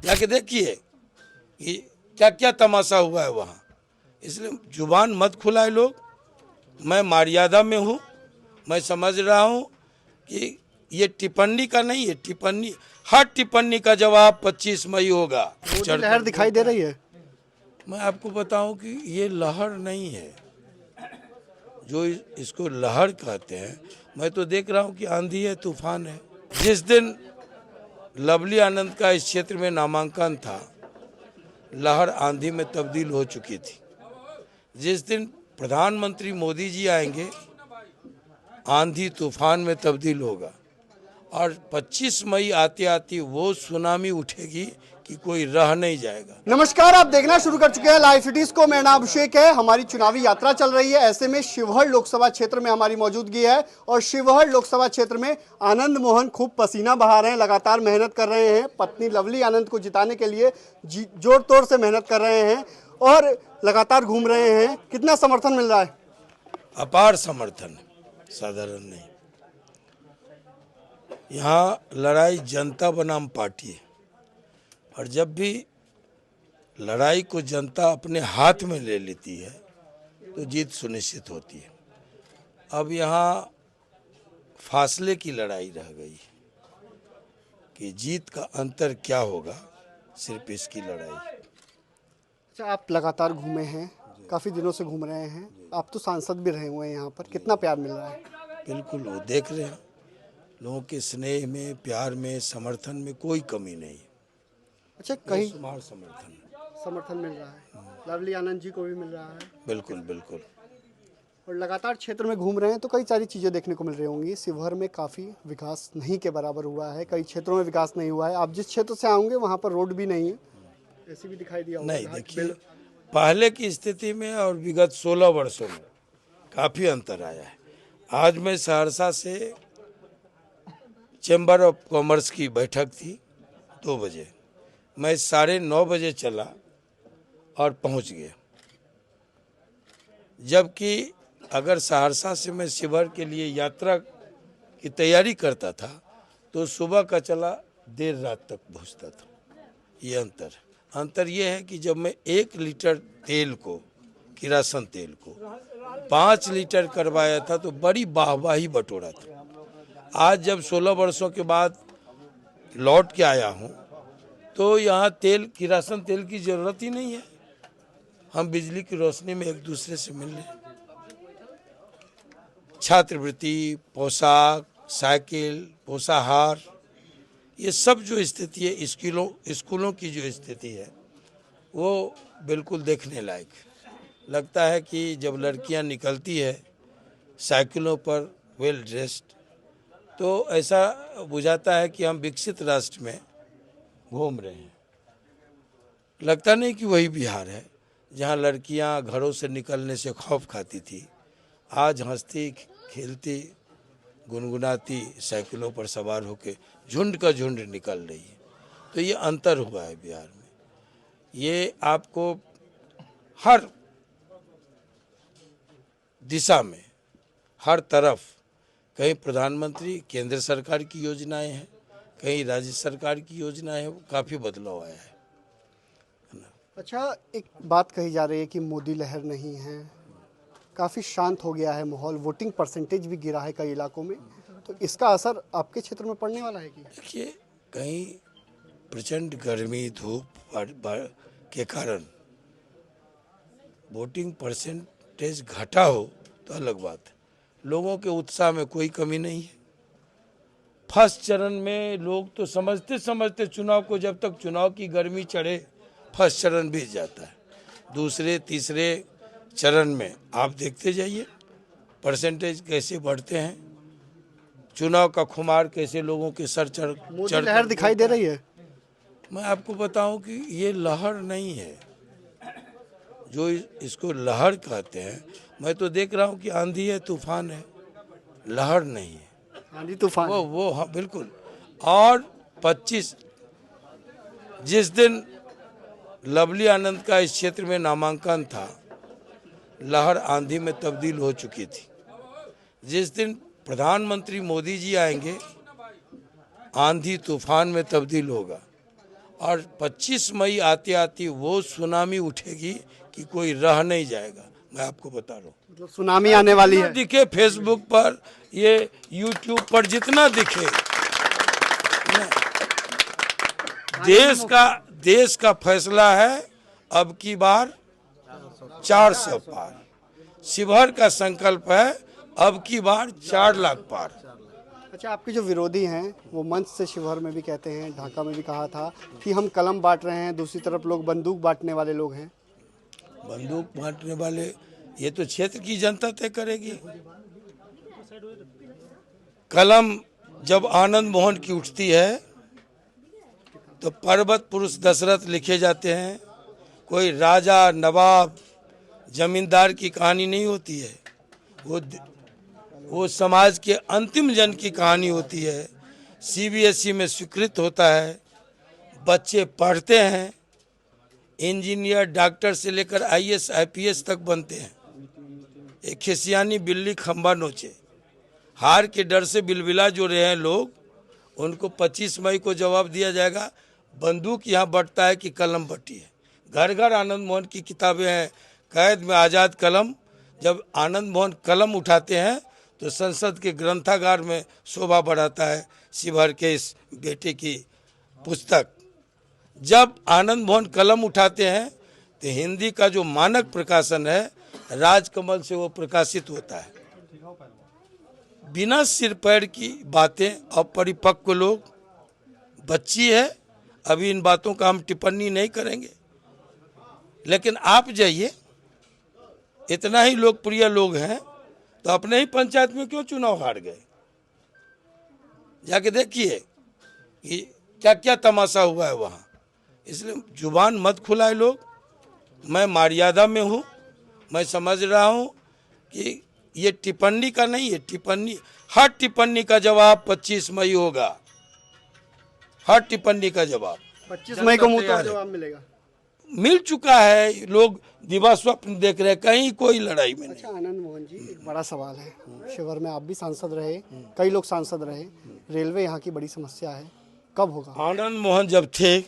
जाके देखिए कि क्या क्या तमाशा हुआ है वहाँ। इसलिए जुबान मत खुलाए लोग। मैं मर्यादा में हूँ, मैं समझ रहा हूँ कि ये टिप्पणी का नहीं है, टिप्पणी हर टिप्पणी का जवाब 25 मई होगा। मोदी लहर दिखाई दे रही है। मैं आपको बताऊं कि ये लहर नहीं है जो इसको लहर कहते हैं। मैं तो देख रहा हूं कि आंधी है, तूफान है। जिस दिन लवली आनंद का इस क्षेत्र में नामांकन था, लहर आंधी में तब्दील हो चुकी थी। जिस दिन प्रधानमंत्री मोदी जी आएंगे, आंधी तूफान में तब्दील होगा और 25 मई आते आते वो सुनामी उठेगी कि कोई रह नहीं जाएगा। नमस्कार, आप देखना शुरू कर चुके हैं लाइव सिटीज को। मेरा नाम अभिषेक है। हमारी चुनावी यात्रा चल रही है। ऐसे में शिवहर लोकसभा क्षेत्र में हमारी मौजूदगी है और शिवहर लोकसभा क्षेत्र में आनंद मोहन खूब पसीना बहा रहे हैं, लगातार मेहनत कर रहे हैं। पत्नी लवली आनंद को जिताने के लिए जोर तोड़ से मेहनत कर रहे हैं और लगातार घूम रहे हैं। कितना समर्थन मिल रहा है? अपार समर्थन, साधारण नहीं। यहाँ लड़ाई जनता बनाम पार्टी है और जब भी लड़ाई को जनता अपने हाथ में ले लेती है तो जीत सुनिश्चित होती है। अब यहाँ फासले की लड़ाई रह गई कि जीत का अंतर क्या होगा, सिर्फ इसकी लड़ाई। अच्छा, आप लगातार घूमे हैं, काफी दिनों से घूम रहे हैं। आप तो सांसद भी रहे हुए हैं यहाँ पर। कितना प्यार मिल रहा है? बिल्कुल, वो देख रहे हैं लोगों के स्नेह में, प्यार में, समर्थन में कोई कमी नहीं। अच्छा, कहीं समर्थन मिल रहा है, लवली आनंद जी को भी मिल रहा है। बिल्कुल बिल्कुल। और लगातार क्षेत्र में घूम रहे हैं तो कई सारी चीज़ें देखने को मिल रही होंगी। शिवहर में काफ़ी विकास नहीं के बराबर हुआ है, कई क्षेत्रों में विकास नहीं हुआ है। आप जिस क्षेत्र से आओगे वहाँ पर रोड भी नहीं है, ऐसी भी दिखाई दिया होगा। नहीं, देखिए, पहले की स्थिति में और विगत 16 वर्षों में काफ़ी अंतर आया है। आज मैं सहरसा से चैम्बर ऑफ कॉमर्स की बैठक थी 2 बजे, मैं 9:30 बजे चला और पहुंच गया। जबकि अगर सहरसा से मैं शिवहर के लिए यात्रा की तैयारी करता था तो सुबह का चला देर रात तक पहुंचता था। ये अंतर ये है कि जब मैं 1 लीटर तेल को, किरासन तेल को 5 लीटर करवाया था तो बड़ी वाहवाही बटोरा था। आज जब 16 वर्षों के बाद लौट के आया हूँ तो यहाँ किरासन तेल की जरूरत ही नहीं है। हम बिजली की रोशनी में एक दूसरे से मिल रहे हैं। छात्रवृत्ति, पोशाक, साइकिल, पोषाहार, ये सब जो स्थिति है, स्कूलों की जो स्थिति है वो बिल्कुल देखने लायक। लगता है कि जब लड़कियां निकलती है साइकिलों पर वेल ड्रेस्ड तो ऐसा बुझाता है कि हम विकसित राष्ट्र में घूम रहे हैं। लगता नहीं कि वही बिहार है जहां लड़कियां घरों से निकलने से खौफ खाती थी, आज हंसती खेलती गुनगुनाती साइकिलों पर सवार होकर झुंड का झुंड निकल रही है। तो ये अंतर हुआ है बिहार में। ये आपको हर दिशा में, हर तरफ, कहीं प्रधानमंत्री केंद्र सरकार की योजनाएं हैं, कहीं राज्य सरकार की योजनाएं हैं, वो काफ़ी बदलाव आया है। अच्छा, एक बात कही जा रही है कि मोदी लहर नहीं है, काफ़ी शांत हो गया है माहौल, वोटिंग परसेंटेज भी गिरा है कई इलाकों में, तो इसका असर आपके क्षेत्र में पड़ने वाला है कि? देखिए, कहीं प्रचंड गर्मी धूप के कारण वोटिंग परसेंटेज घटा हो तो अलग बात है। लोगों के उत्साह में कोई कमी नहीं है। फर्स्ट चरण में लोग तो समझते समझते चुनाव को, जब तक चुनाव की गर्मी चढ़े फर्स्ट चरण बीत जाता है। दूसरे तीसरे चरण में आप देखते जाइए परसेंटेज कैसे बढ़ते हैं, चुनाव का खुमार कैसे लोगों के सर मोदी लहर दिखाई दे रही है। मैं आपको बताऊं कि ये लहर नहीं है जो इसको लहर कहते हैं। मैं तो देख रहा हूं कि आंधी है, तूफान है, लहर नहीं है। आंधी तूफान वो हाँ बिल्कुल। और 25 जिस दिन लवली आनंद का इस क्षेत्र में नामांकन था, लहर आंधी में तब्दील हो चुकी थी। जिस दिन प्रधानमंत्री मोदी जी आएंगे, आंधी तूफान में तब्दील होगा और 25 मई आते आते वो सुनामी उठेगी कि कोई रह नहीं जाएगा। मैं आपको बता रहा हूँ, मतलब सुनामी आने वाली है। दिखे फेसबुक पर, ये यूट्यूब पर जितना दिखे, देश का फैसला है अब की बार 400 पार। शिवहर का संकल्प है अब की बार 4 लाख पार। अच्छा, आपके जो विरोधी हैं वो मंच से शिवहर में भी कहते हैं, ढाका में भी कहा था कि हम कलम बांट रहे हैं, दूसरी तरफ लोग बंदूक बांटने वाले लोग हैं। बंदूक बांटने वाले ये तो क्षेत्र की जनता तय करेगी। कलम जब आनंद मोहन की उठती है तो पर्वत पुरुष दशरथ लिखे जाते हैं। कोई राजा नवाब जमींदार की कहानी नहीं होती है, वो समाज के अंतिम जन की कहानी होती है। सीबीएसई में स्वीकृत होता है, बच्चे पढ़ते हैं, इंजीनियर डॉक्टर से लेकर आईएएस आईपीएस तक बनते हैं। एक खिसियानी बिल्ली खंबा नोचे, हार के डर से बिलबिला जो रहे हैं लोग, उनको 25 मई को जवाब दिया जाएगा। बंदूक यहाँ बटता है कि कलम बटी है। घर घर आनंद मोहन की किताबें हैं, कैद में आज़ाद कलम। जब आनंद मोहन कलम उठाते हैं तो संसद के ग्रंथागार में शोभा बढ़ाता है शिवहर के इस बेटे की पुस्तक। जब आनंद मोहन कलम उठाते हैं तो हिंदी का जो मानक प्रकाशन है राजकमल से वो प्रकाशित होता है। बिना सिर पैर की बातें, अपरिपक्व लोग, बच्ची है, अभी इन बातों का हम टिप्पणी नहीं करेंगे। लेकिन आप जाइए, इतना ही लोकप्रिय लोग हैं तो अपने ही पंचायत में क्यों चुनाव हार गए? जाके देखिए कि क्या क्या तमाशा हुआ है वहाँ। इसलिए जुबान मत खुलाए लोग। मैं मर्यादा में हूँ, मैं समझ रहा हूँ कि ये टिप्पणी का नहीं है। टिप्पणी, हर टिप्पणी का जवाब 25 मई होगा। हर टिप्पणी का जवाब 25 मई को मुंह तोड़ जवाब मिलेगा। मिल चुका है। लोग दिवा स्वप्न देख रहे हैं, कहीं कोई लड़ाई में नहीं। अच्छा आनंद मोहन जी, एक बड़ा सवाल है। शिवहर में आप भी सांसद रहे, कई लोग सांसद रहे, रेलवे यहाँ की बड़ी समस्या है, कब होगा? आनंद मोहन जब थे,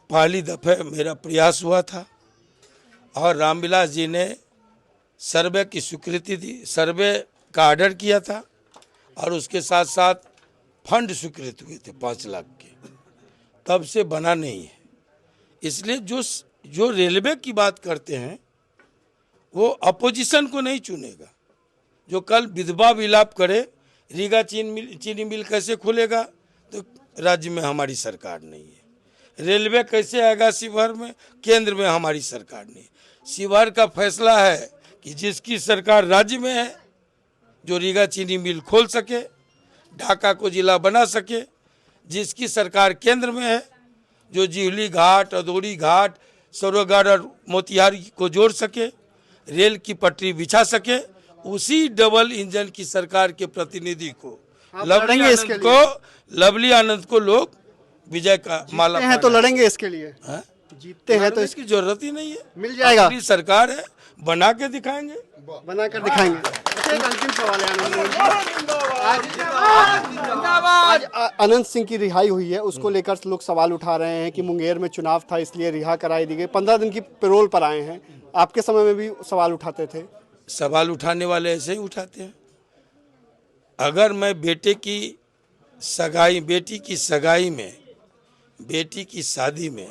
पहली दफे मेरा प्रयास हुआ था और रामविलास जी ने सर्वे की स्वीकृति दी, सर्वे का ऑर्डर किया था और उसके साथ साथ फंड स्वीकृत हुए थे 5 लाख के। तब से बना नहीं है। इसलिए जो रेलवे की बात करते हैं वो अपोजिशन को नहीं चुनेगा। जो कल विधवा विलाप करे, रीगा चीनी मिल कैसे खुलेगा, तो राज्य में हमारी सरकार नहीं है। रेलवे कैसे आएगा शिवहर में, केंद्र में हमारी सरकार नहीं। शिवहर का फैसला है कि जिसकी सरकार राज्य में है, जो रीगा चीनी मिल खोल सके, ढाका को जिला बना सके, जिसकी सरकार केंद्र में है, जो जिहली घाट, अदौड़ी घाट, सरोगढ़ और मोतिहारी को जोड़ सके, रेल की पटरी बिछा सके, उसी डबल इंजन की सरकार के प्रतिनिधि को, लवली आनंद को लोग विजय का माला हैं तो लड़ेंगे इसके लिए। जीतते हैं तो इसकी जरूरत ही नहीं है, मिल जाएगा। अपनी सरकार है, बना के दिखाएंगे, बनाकर दिखाएंगे। एक अंतिम सवाल है आनंद मोहन जी, आज अनंत सिंह की रिहाई हुई है, उसको लेकर लोग सवाल उठा रहे हैं कि मुंगेर में चुनाव था इसलिए रिहा कराई दी गई। 15 दिन की पैरोल पर आए हैं। आपके समय में भी सवाल उठाते थे? सवाल उठाने वाले ऐसे ही उठाते हैं। अगर मैं बेटे की सगाई, बेटी की सगाई में, बेटी की शादी में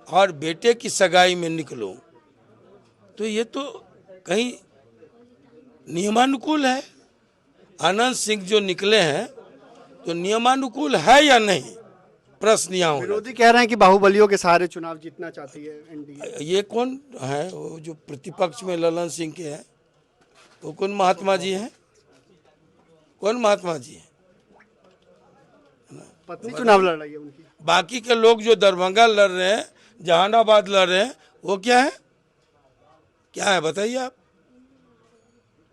और बेटे की सगाई में निकलूं तो ये तो कहीं नियमानुकूल है। अनंत सिंह जो निकले हैं तो नियमानुकूल है या नहीं, प्रश्न यहाँ होगा। विरोधी कह रहे हैं कि बाहुबलियों के सहारे चुनाव जीतना चाहती है एनडीए। ये कौन है? वो जो प्रतिपक्ष में ललन सिंह के हैं, वो कौन महात्मा जी हैं? कौन महात्मा जी हैं? पत्नी चुनाव लड़ रही है उनकी। बाकी के लोग जो दरभंगा लड़ रहे हैं, जहानाबाद लड़ रहे हैं, वो क्या है? क्या है बताइए आप।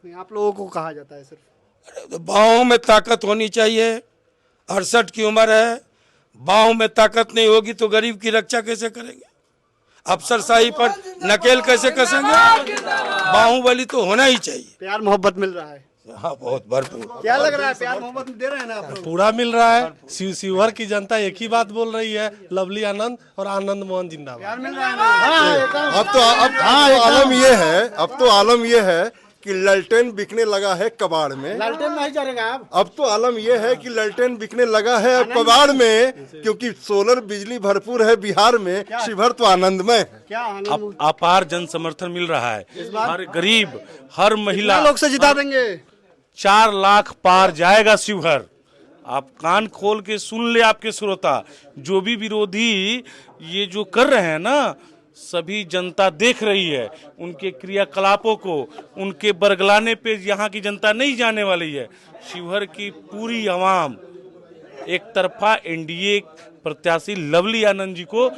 नहीं, आप लोगों को कहा जाता है सिर्फ। अरे तो बाहों में ताकत होनी चाहिए। 68 की उम्र है, बाहों में ताकत नहीं होगी तो गरीब की रक्षा कैसे करेंगे? अफसरशाही पर नकेल कैसे कसेंगे? बाहुबली तो होना ही चाहिए। प्यार मोहब्बत मिल रहा है। हाँ, बहुत भरपूर। क्या लग रहा है, प्यार मोहब्बत दे रहे हैं ना आप लोग? पूरा मिल रहा है। शिवहर की जनता एक ही बात बोल रही है, लवली आनंद और आनंद मोहन जिंदाबाद। प्यार मिल रहा है ना? अब तो आलम ये है कि ललटेन बिकने लगा है कबाड़ में। लालटेन नहीं चलेगा अब तो आलम ये है कि ललटेन बिकने लगा है अब कबाड़ में, क्योंकि सोलर बिजली भरपूर है बिहार में। शिवहर तो आनंदमय है। क्या आनंद? अपार जन समर्थन मिल रहा है। हर गरीब, हर महिला लोग से जिता देंगे। 4 लाख पार जाएगा शिवहर। आप कान खोल के सुन ले आपके श्रोता, जो भी विरोधी ये जो कर रहे हैं ना, सभी जनता देख रही है उनके क्रियाकलापों को। उनके बरगलाने पे यहाँ की जनता नहीं जाने वाली है। शिवहर की पूरी आवाम एक तरफा एनडीए प्रत्याशी लवली आनंद जी को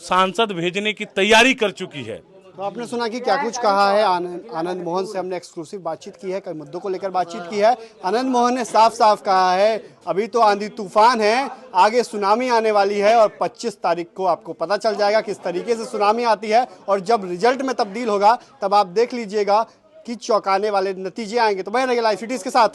सांसद भेजने की तैयारी कर चुकी है। तो आपने सुना कि क्या कुछ कहा है आनंद मोहन से। हमने एक्सक्लूसिव बातचीत की है, कई मुद्दों को लेकर बातचीत की है। आनंद मोहन ने साफ साफ कहा है अभी तो आंधी तूफान है, आगे सुनामी आने वाली है और 25 तारीख को आपको पता चल जाएगा किस तरीके से सुनामी आती है। और जब रिजल्ट में तब्दील होगा तब आप देख लीजिएगा कि चौंकाने वाले नतीजे आएंगे। तो बने रहिए लाइव सिटीज के साथ।